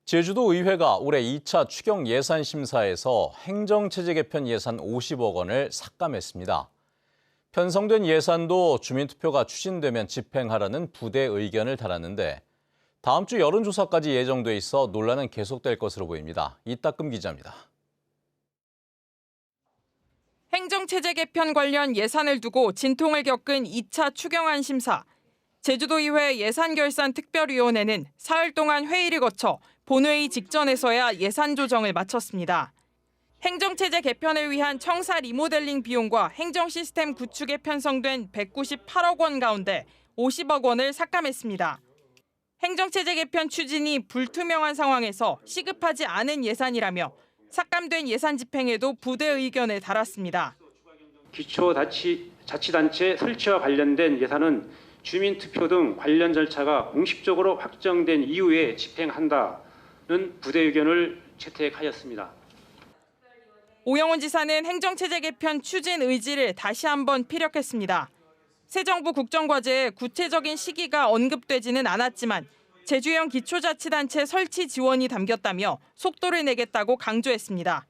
제주도 의회가 올해 2차 추경 예산 심사에서 행정체제 개편 예산 50억 원을 삭감했습니다. 편성된 예산도 주민투표가 추진되면 집행하라는 부대 의견을 달았는데 다음 주 여론조사까지 예정돼 있어 논란은 계속될 것으로 보입니다. 이따금 기자입니다. 행정체제 개편 관련 예산을 두고 진통을 겪은 2차 추경안 심사. 제주도의회 예산결산특별위원회는 사흘 동안 회의를 거쳐 본회의 직전에서야 예산 조정을 마쳤습니다. 행정체제 개편을 위한 청사 리모델링 비용과 행정 시스템 구축에 편성된 198억 원 가운데 50억 원을 삭감했습니다. 행정체제 개편 추진이 불투명한 상황에서 시급하지 않은 예산이라며 삭감된 예산 집행에도 부대 의견을 달았습니다. 기초자치단체 설치와 관련된 예산은 주민투표 등 관련 절차가 공식적으로 확정된 이후에 집행한다는 부대 의견을 채택하였습니다. 오영훈 지사는 행정체제 개편 추진 의지를 다시 한번 피력했습니다. 새 정부 국정과제에 구체적인 시기가 언급되지는 않았지만 제주형 기초자치단체 설치 지원이 담겼다며 속도를 내겠다고 강조했습니다.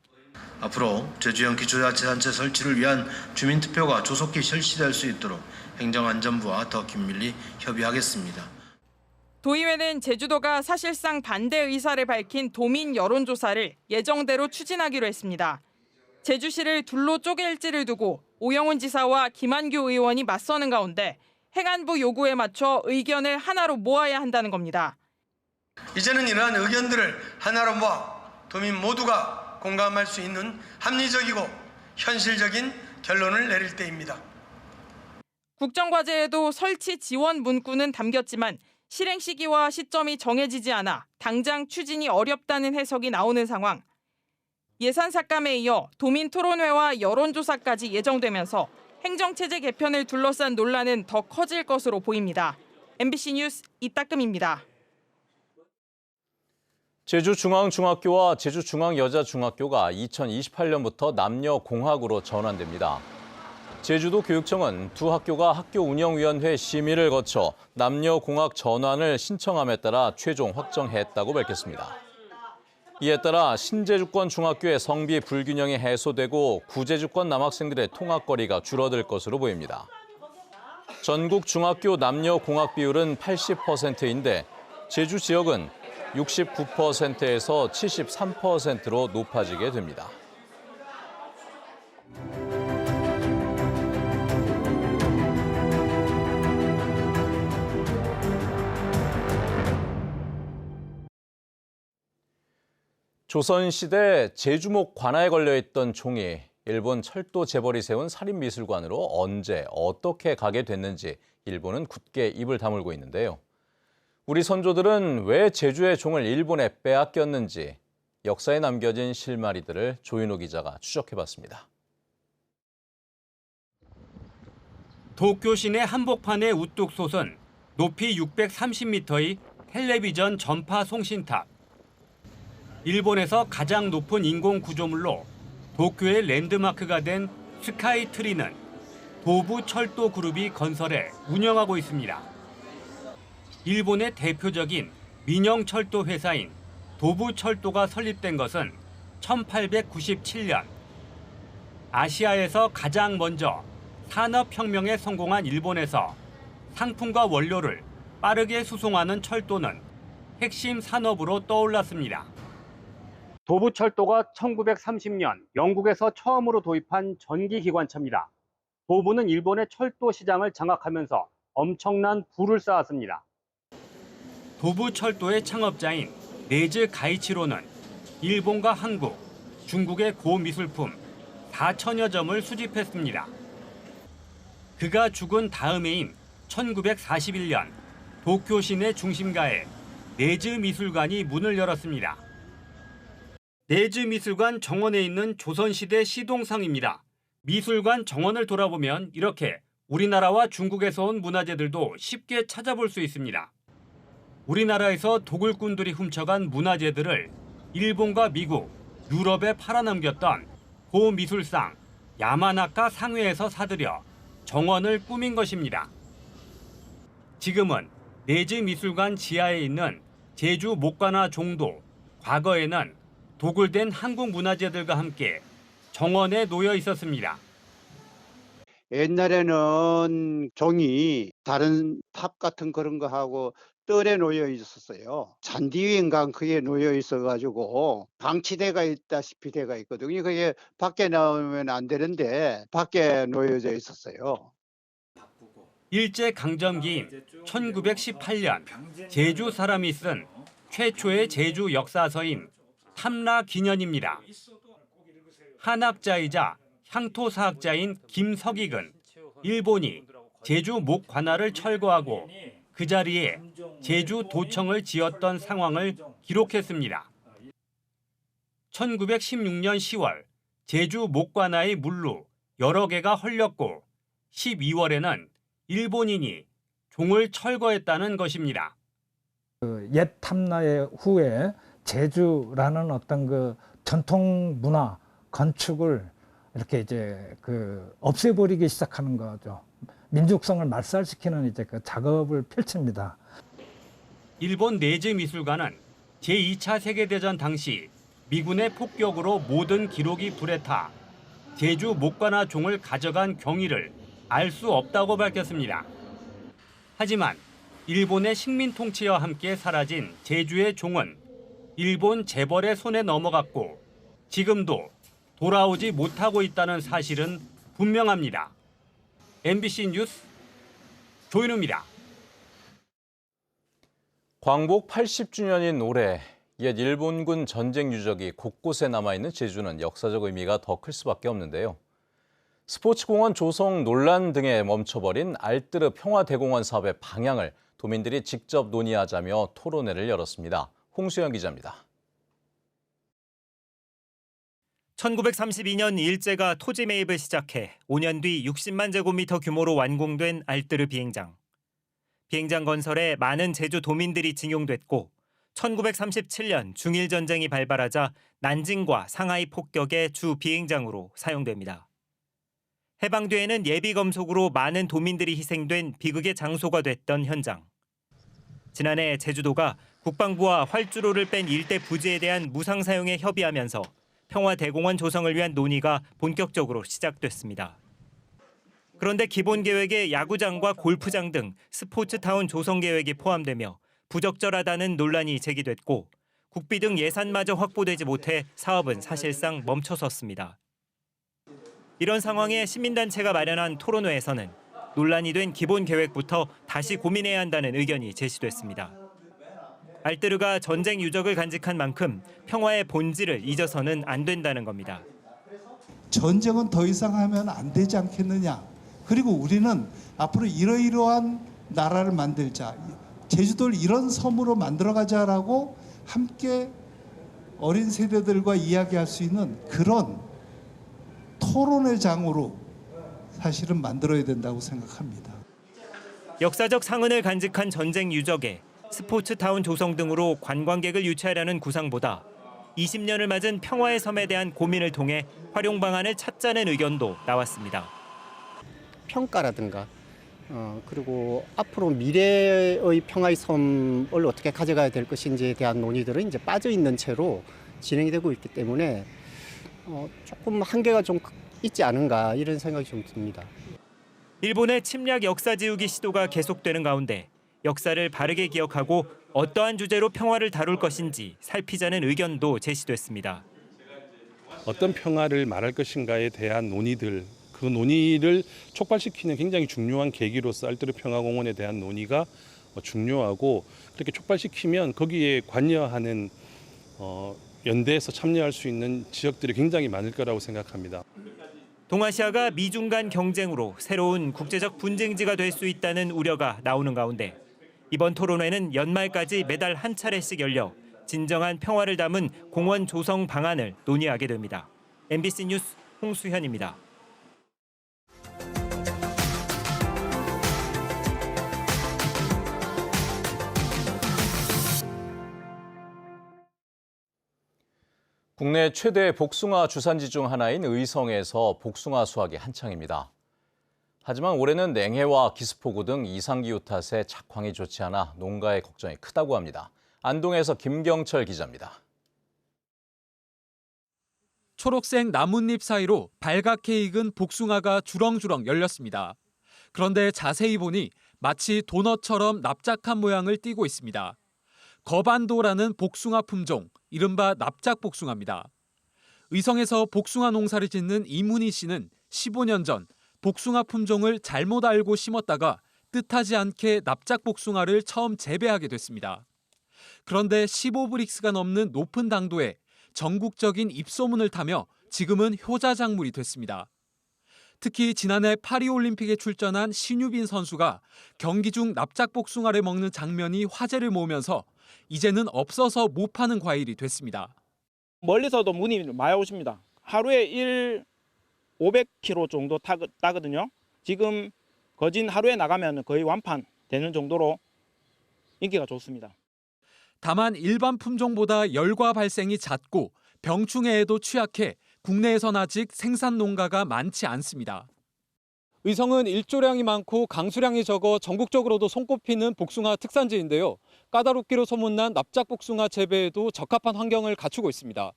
앞으로 제주형 기초자치단체 설치를 위한 주민투표가 조속히 실시될 수 있도록 행정안전부와 더 긴밀히 협의하겠습니다. 도의회는 제주도가 사실상 반대 의사를 밝힌 도민 여론조사를 예정대로 추진하기로 했습니다. 제주시를 둘로 쪼갤지를 두고 오영훈 지사와 김한규 의원이 맞서는 가운데 행안부 요구에 맞춰 의견을 하나로 모아야 한다는 겁니다. 이제는 이러한 의견들을 하나로 모아 도민 모두가 공감할 수 있는 합리적이고 현실적인 결론을 내릴 때입니다. 국정과제에도 설치 지원 문구는 담겼지만 실행 시기와 시점이 정해지지 않아 당장 추진이 어렵다는 해석이 나오는 상황. 예산 삭감에 이어 도민 토론회와 여론조사까지 예정되면서 행정체제 개편을 둘러싼 논란은 더 커질 것으로 보입니다. MBC 뉴스 이따금입니다. 제주중앙중학교와 제주중앙여자중학교가 2028년부터 남녀공학으로 전환됩니다. 제주도 교육청은 두 학교가 학교운영위원회 심의를 거쳐 남녀공학 전환을 신청함에 따라 최종 확정했다고 밝혔습니다. 이에 따라 신제주권 중학교의 성비 불균형이 해소되고 구제주권 남학생들의 통학거리가 줄어들 것으로 보입니다. 전국 중학교 남녀공학 비율은 80%인데 제주 지역은 69%에서 73%로 높아지게 됩니다. 조선시대 제주목 관아에 걸려있던 종이 일본 철도 재벌이 세운 살인미술관으로 언제 어떻게 가게 됐는지 일본은 굳게 입을 다물고 있는데요. 우리 선조들은 왜 제주의 종을 일본에 빼앗겼는지 역사에 남겨진 실마리들을 조인호 기자가 추적해봤습니다. 도쿄 시내 한복판에 우뚝 솟은 높이 630m의 텔레비전 전파 송신탑. 일본에서 가장 높은 인공 구조물로 도쿄의 랜드마크가 된 스카이트리는 도부철도그룹이 건설해 운영하고 있습니다. 일본의 대표적인 민영철도 회사인 도부철도가 설립된 것은 1897년. 아시아에서 가장 먼저 산업혁명에 성공한 일본에서 상품과 원료를 빠르게 수송하는 철도는 핵심 산업으로 떠올랐습니다. 도부철도가 1930년 영국에서 처음으로 도입한 전기기관차입니다. 도부는 일본의 철도 시장을 장악하면서 엄청난 부를 쌓았습니다. 도부철도의 창업자인 네즈 가이치로는 일본과 한국, 중국의 고미술품 4천여 점을 수집했습니다. 그가 죽은 다음 해인 1941년 도쿄 시내 중심가에 네즈 미술관이 문을 열었습니다. 네즈 미술관 정원에 있는 조선시대 시동상입니다. 미술관 정원을 돌아보면 이렇게 우리나라와 중국에서 온 문화재들도 쉽게 찾아볼 수 있습니다. 우리나라에서 도굴꾼들이 훔쳐간 문화재들을 일본과 미국, 유럽에 팔아넘겼던 고미술상 야마나카 상회에서 사들여 정원을 꾸민 것입니다. 지금은 네즈 미술관 지하에 있는 제주 목관화 종도, 과거에는 도굴된 한국 문화재들과 함께 정원에 놓여 있었습니다. 옛날에는 종이 다른 탑 같은 그런 거 하고 뜰에 놓여 있었어요. 잔디 위인가 그게 놓여 있어가지고 방치대가 있다시피 돼가 있거든요. 그게 밖에 나오면 안 되는데 밖에 놓여져 있었어요. 일제강점기인 1918년 제주 사람이 쓴 최초의 제주 역사서인 탐라기년입니다. 한학자이자 향토사학자인 김석익은 일본이 제주 목 관할을 철거하고 그 자리에 제주 도청을 지었던 상황을 기록했습니다. 1916년 10월 제주 목 관할의 물로 여러 개가 헐렸고 12월에는 일본인이 종을 철거했다는 것입니다. 옛 탐라의 후에 제주라는 어떤 그 전통 문화 건축을 이렇게 이제 없애버리기 시작하는 거죠. 민족성을 말살시키는 이제 그 작업을 펼칩니다. 일본 내즈 미술관은 제2차 세계대전 당시 미군의 폭격으로 모든 기록이 불에 타 제주 목관화 종을 가져간 경위를 알 수 없다고 밝혔습니다. 하지만 일본의 식민 통치와 함께 사라진 제주의 종은 일본 재벌의 손에 넘어갔고 지금도 돌아오지 못하고 있다는 사실은 분명합니다. MBC 뉴스 조인우입니다. 광복 80주년인 올해 옛 일본군 전쟁 유적이 곳곳에 남아있는 제주는 역사적 의미가 더 클 수밖에 없는데요. 스포츠공원 조성 논란 등에 멈춰버린 알뜨르 평화대공원 사업의 방향을 도민들이 직접 논의하자며 토론회를 열었습니다. 홍수영 기자입니다. 1932년 일제가 토지 매입을 시작해 5년 뒤 60만 제곱미터 규모로 완공된 알뜨르 비행장. 비행장 건설에 많은 제주 도민들이 징용됐고 1937년 중일전쟁이 발발하자 난징과 상하이 폭격의 주 비행장으로 사용됩니다. 해방 뒤에는 예비 검속으로 많은 도민들이 희생된 비극의 장소가 됐던 현장. 지난해 제주도가 국방부와 활주로를 뺀 일대 부지에 대한 무상 사용에 협의하면서 평화대공원 조성을 위한 논의가 본격적으로 시작됐습니다. 그런데 기본 계획에 야구장과 골프장 등 스포츠타운 조성 계획이 포함되며 부적절하다는 논란이 제기됐고 국비 등 예산마저 확보되지 못해 사업은 사실상 멈춰섰습니다. 이런 상황에 시민단체가 마련한 토론회에서는 논란이 된 기본 계획부터 다시 고민해야 한다는 의견이 제시됐습니다. 알뜨르가 전쟁 유적을 간직한 만큼 평화의 본질을 잊어서는 안 된다는 겁니다. 전쟁은 더 이상 하면 안 되지 않겠느냐. 그리고 우리는 앞으로 이러이러한 나라를 만들자. 제주도를 이런 섬으로 만들어가자라고 함께 어린 세대들과 이야기할 수 있는 그런 토론의 장으로 사실은 만들어야 된다고 생각합니다. 역사적 상흔을 간직한 전쟁 유적에 스포츠타운 조성 등으로 관광객을 유치하려는 구상보다 20년을 맞은 평화의 섬에 대한 고민을 통해 활용 방안을 찾자는 의견도 나왔습니다. 평가라든가 그리고 앞으로 미래의 평화의 섬을 어떻게 가져가야 될 것인지에 대한 논의들은 이제 빠져 있는 채로 진행이 되고 있기 때문에 조금 한계가 좀 있지 않은가 이런 생각이 좀 듭니다. 일본의 침략 역사 지우기 시도가 계속되는 가운데 역사를 바르게 기억하고 어떠한 주제로 평화를 다룰 것인지 살피자는 의견도 제시됐습니다. 어떤 평화를 말할 것인가에 대한 논의들, 그 논의를 촉발시키는 굉장히 중요한 계기로서 알뜨르 평화공원에 대한 논의가 중요하고 그렇게 촉발시키면 거기에 관여하는 연대에서 참여할 수 있는 지역들이 굉장히 많을 거라고 생각합니다. 동아시아가 미중 간 경쟁으로 새로운 국제적 분쟁지가 될 수 있다는 우려가 나오는 가운데 이번 토론회는 연말까지 매달 한 차례씩 열려 진정한 평화를 담은 공원 조성 방안을 논의하게 됩니다. MBC 뉴스 홍수현입니다. 국내 최대 복숭아 주산지 중 하나인 의성에서 복숭아 수확이 한창입니다. 하지만 올해는 냉해와 기습폭우 등 이상기후 탓에 작황이 좋지 않아 농가의 걱정이 크다고 합니다. 안동에서 김경철 기자입니다. 초록색 나뭇잎 사이로 발갛게 익은 복숭아가 주렁주렁 열렸습니다. 그런데 자세히 보니 마치 도넛처럼 납작한 모양을 띠고 있습니다. 거반도라는 복숭아 품종, 이른바 납작복숭아입니다. 의성에서 복숭아 농사를 짓는 이문희 씨는 15년 전 복숭아 품종을 잘못 알고 심었다가 뜻하지 않게 납작복숭아를 처음 재배하게 됐습니다. 그런데 15브릭스가 넘는 높은 당도에 전국적인 입소문을 타며 지금은 효자작물이 됐습니다. 특히 지난해 파리올림픽에 출전한 신유빈 선수가 경기 중 납작복숭아를 먹는 장면이 화제를 모으면서 이제는 없어서 못 파는 과일이 됐습니다. 멀리서도 문의 많이 오십니다. 하루에 500kg 정도 따거든요. 지금 거진 하루에 나가면 거의 완판 되는 정도로 인기가 좋습니다. 다만 일반 품종보다 열과 발생이 잦고 병충해에도 취약해 국내에선 아직 생산 농가가 많지 않습니다. 의성은 일조량이 많고 강수량이 적어 전국적으로도 손꼽히는 복숭아 특산지인데요. 까다롭기로 소문난 납작복숭아 재배에도 적합한 환경을 갖추고 있습니다.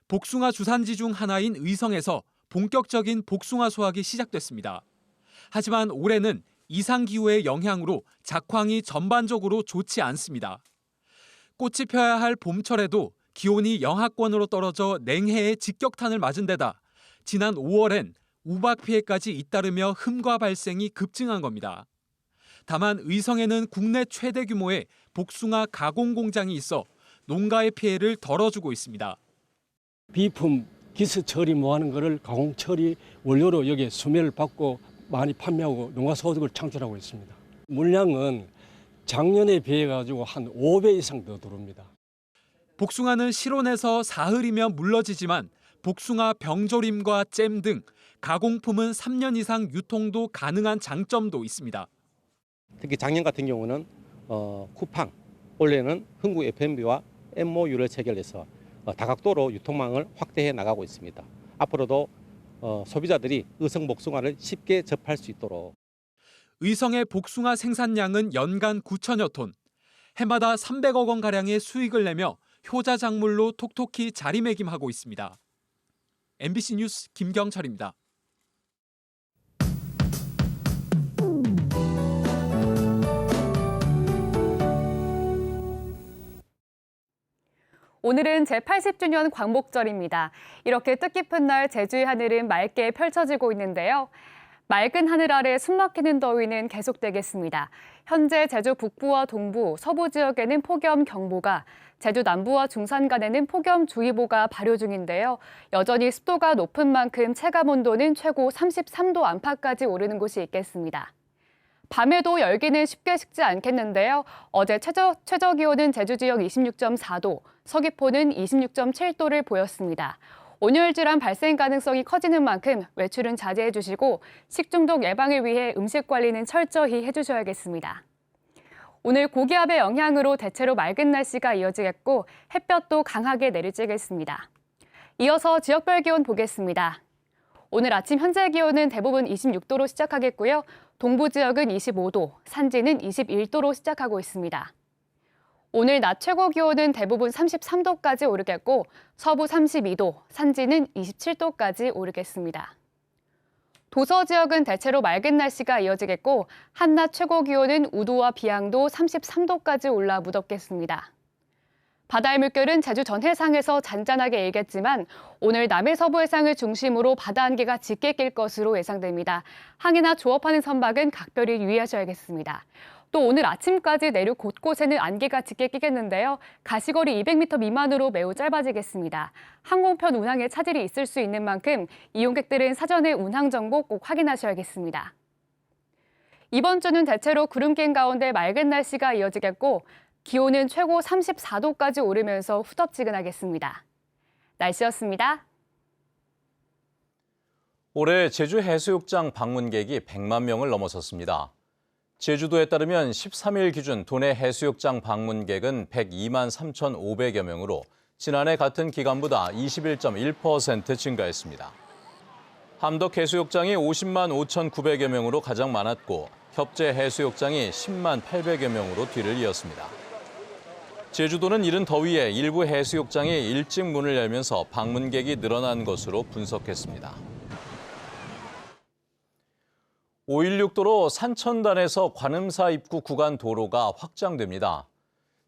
복숭아 주산지 중 하나인 의성에서 본격적인 복숭아 수확이 시작됐습니다. 하지만 올해는 이상기후의 영향으로 작황이 전반적으로 좋지 않습니다. 꽃이 펴야 할 봄철에도 기온이 영하권으로 떨어져 냉해에 직격탄을 맞은 데다 지난 5월엔 우박 피해까지 잇따르며 흠과 발생이 급증한 겁니다. 다만 의성에는 국내 최대 규모의 복숭아 가공 공장이 있어 농가의 피해를 덜어주고 있습니다. 비품 기스 처리 뭐하는 거를 가공 처리 원료로 여기에 수매를 받고 많이 판매하고 농가 소득을 창출하고 있습니다. 물량은 작년에 비해 가지고 한 5배 이상 더 들어옵니다. 복숭아는 실온에서 사흘이면 물러지지만 복숭아 병조림과 잼 등 가공품은 3년 이상 유통도 가능한 장점도 있습니다. 특히 작년 같은 경우는 쿠팡, 올해는 흥국 F&B와 MOU를 체결해서 다각도로 유통망을 확대해 나가고 있습니다. 앞으로도 소비자들이 의성 복숭아를 쉽게 접할 수 있도록. 의성의 복숭아 생산량은 연간 9천여 톤, 해마다 300억 원가량의 수익을 내며 효자 작물로 톡톡히 자리매김하고 있습니다. MBC 뉴스 김경철입니다. 오늘은 제80주년 광복절입니다. 이렇게 뜻깊은 날 제주의 하늘은 맑게 펼쳐지고 있는데요. 맑은 하늘 아래 숨막히는 더위는 계속되겠습니다. 현재 제주 북부와 동부, 서부 지역에는 폭염경보가, 제주 남부와 중산간에는 폭염주의보가 발효 중인데요. 여전히 습도가 높은 만큼 체감온도는 최고 33도 안팎까지 오르는 곳이 있겠습니다. 밤에도 열기는 쉽게 식지 않겠는데요. 어제 최저 기온은 제주 지역 26.4도, 서귀포는 26.7도를 보였습니다. 온열질환 발생 가능성이 커지는 만큼 외출은 자제해 주시고 식중독 예방을 위해 음식 관리는 철저히 해주셔야겠습니다. 오늘 고기압의 영향으로 대체로 맑은 날씨가 이어지겠고 햇볕도 강하게 내리쬐겠습니다. 이어서 지역별 기온 보겠습니다. 오늘 아침 현재 기온은 대부분 26도로 시작하겠고요. 동부 지역은 25도, 산지는 21도로 시작하고 있습니다. 오늘 낮 최고 기온은 대부분 33도까지 오르겠고 서부 32도, 산지는 27도까지 오르겠습니다. 도서 지역은 대체로 맑은 날씨가 이어지겠고 한낮 최고 기온은 우도와 비양도 33도까지 올라 무덥겠습니다. 바다의 물결은 제주 전 해상에서 잔잔하게 일겠지만 오늘 남해 서부 해상을 중심으로 바다 안개가 짙게 낄 것으로 예상됩니다. 항해나 조업하는 선박은 각별히 유의하셔야겠습니다. 또 오늘 아침까지 내륙 곳곳에는 안개가 짙게 끼겠는데요. 가시거리 200m 미만으로 매우 짧아지겠습니다. 항공편 운항에 차질이 있을 수 있는 만큼 이용객들은 사전에 운항 정보 꼭 확인하셔야겠습니다. 이번 주는 대체로 구름 낀 가운데 맑은 날씨가 이어지겠고 기온은 최고 34도까지 오르면서 후덥지근하겠습니다. 날씨였습니다. 올해 제주 해수욕장 방문객이 100만 명을 넘어섰습니다. 제주도에 따르면 13일 기준 도내 해수욕장 방문객은 102만 3,500여 명으로 지난해 같은 기간보다 21.1% 증가했습니다. 함덕 해수욕장이 50만 5,900여 명으로 가장 많았고 협재 해수욕장이 10만 800여 명으로 뒤를 이었습니다. 제주도는 이른 더위에 일부 해수욕장이 일찍 문을 열면서 방문객이 늘어난 것으로 분석했습니다. 516도로 산천단에서 관음사 입구 구간 도로가 확장됩니다.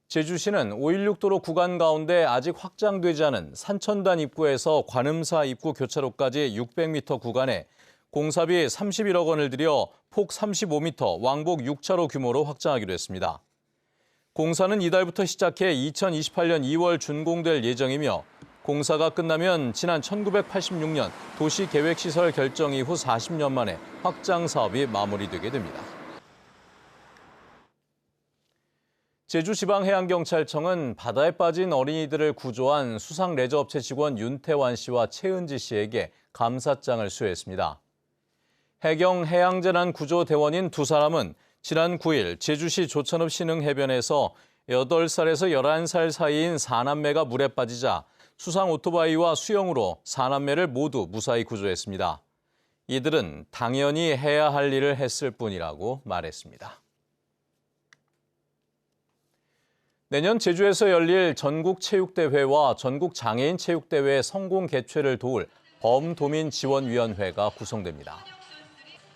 제주시는 516도로 구간 가운데 아직 확장되지 않은 산천단 입구에서 관음사 입구 교차로까지 600m 구간에 공사비 31억 원을 들여 폭 35m, 왕복 6차로 규모로 확장하기로 했습니다. 공사는 이달부터 시작해 2028년 2월 준공될 예정이며 공사가 끝나면 지난 1986년 도시계획시설 결정 이후 40년 만에 확장 사업이 마무리되게 됩니다. 제주지방해양경찰청은 바다에 빠진 어린이들을 구조한 수상레저업체 직원 윤태환 씨와 최은지 씨에게 감사장을 수여했습니다. 해경 해양재난구조대원인 두 사람은 지난 9일 제주시 조천읍 신흥해변에서 8살에서 11살 사이인 4남매가 물에 빠지자 수상 오토바이와 수영으로 4남매를 모두 무사히 구조했습니다. 이들은 당연히 해야 할 일을 했을 뿐이라고 말했습니다. 내년 제주에서 열릴 전국체육대회와 전국장애인체육대회 성공 개최를 도울 범도민지원위원회가 구성됩니다.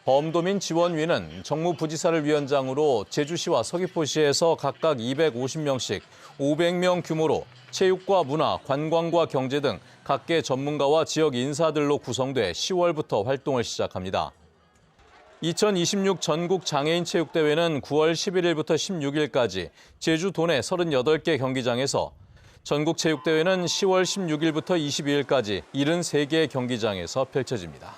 범도민지원위는 정무부지사를 위원장으로 제주시와 서귀포시에서 각각 250명씩 500명 규모로 체육과 문화, 관광과 경제 등 각계 전문가와 지역 인사들로 구성돼 10월부터 활동을 시작합니다. 2026 전국장애인체육대회는 9월 11일부터 16일까지 제주 도내 38개 경기장에서, 전국체육대회는 10월 16일부터 22일까지 73개 경기장에서 펼쳐집니다.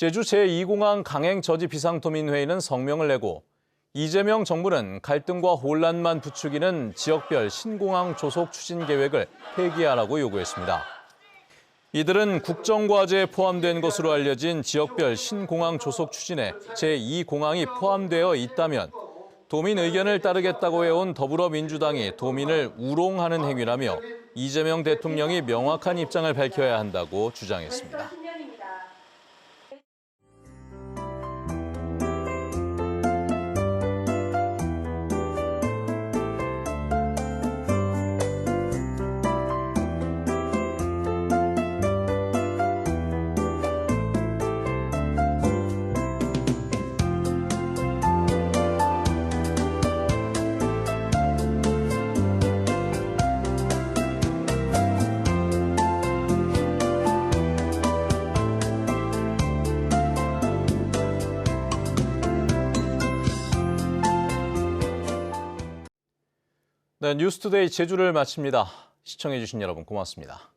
제주 제2공항 강행 저지 비상도민회의는 성명을 내고 이재명 정부는 갈등과 혼란만 부추기는 지역별 신공항 조속 추진 계획을 폐기하라고 요구했습니다. 이들은 국정과제에 포함된 것으로 알려진 지역별 신공항 조속 추진에 제2공항이 포함되어 있다면 도민 의견을 따르겠다고 해온 더불어민주당이 도민을 우롱하는 행위라며 이재명 대통령이 명확한 입장을 밝혀야 한다고 주장했습니다. 네, 뉴스투데이 제주를 마칩니다. 시청해주신 여러분 고맙습니다.